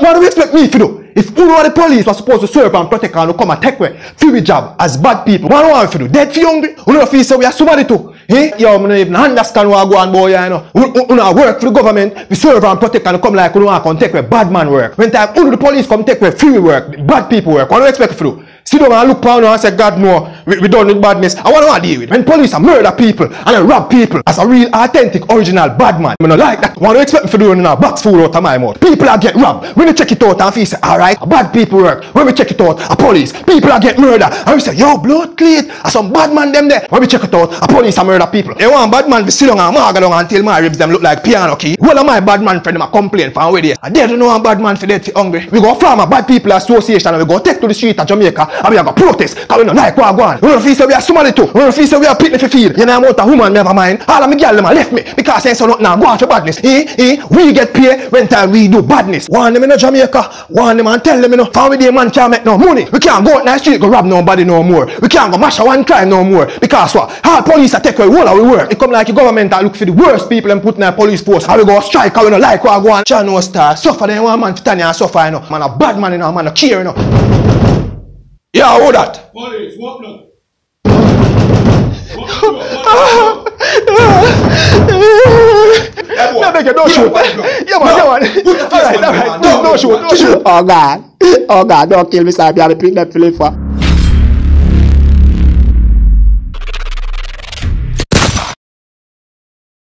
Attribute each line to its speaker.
Speaker 1: what do you expect me to do? If you know the police was supposed to serve and protect and come and take away free job as bad people, what do you want to do? Dead for hungry? You don't feel so we are somebody too. Eh? Yo, I don't even understand what go on, boy, you know. You know, work for the government, we serve and protect and come like you don't want to take away bad man work. When time the police come take away free work, bad people work, what do you expect to do? Sit down and look down and say, God, no, we done with badness. I want to deal with it. When police are murder people and they rob people as a real, authentic, original bad man, I don't like that. What do you expect me to do in a box full out of my mouth? People are get robbed. When we check it out and we say, alright, bad people work. When we check it out, a police, people are get murdered. And we say, yo, blood clean. And some bad man them there. When we check it out, a police are murder people. They want bad man to sit down and mark down until my ribs them look like piano key. One of my bad man friend them a complain from where they are. They don't know a bad man for dead for hungry. We go form a bad people association and we go take to the street of Jamaica and we have a protest. Because we don't like what go on. We don't feel so we are somebody too. We don't feel so we are pitney for feed. You know I'm out a woman never mind. All of my girl them a left me because they say nothing now go on for badness. We get paid when time we do badness. One them in Jamaica, one them and tell them you know how we the man can't make no money. We can't go out in the street go rob nobody no more. We can't go mash a one crime no more. Because what? How police are take away all our work. It come like the government and look for the worst people and put in a police force. And we go strike and we don't like what go on. Channel star suffer then one man to tell you and suffer you know. Man a bad man you know, man a care you know. Yeah, who that?
Speaker 2: Police, what now?
Speaker 1: No, make it, don't shoot. Yeah, man. Alright. Don't shoot.
Speaker 3: Oh God, don't kill me, sir. I be able to pick that feeling for.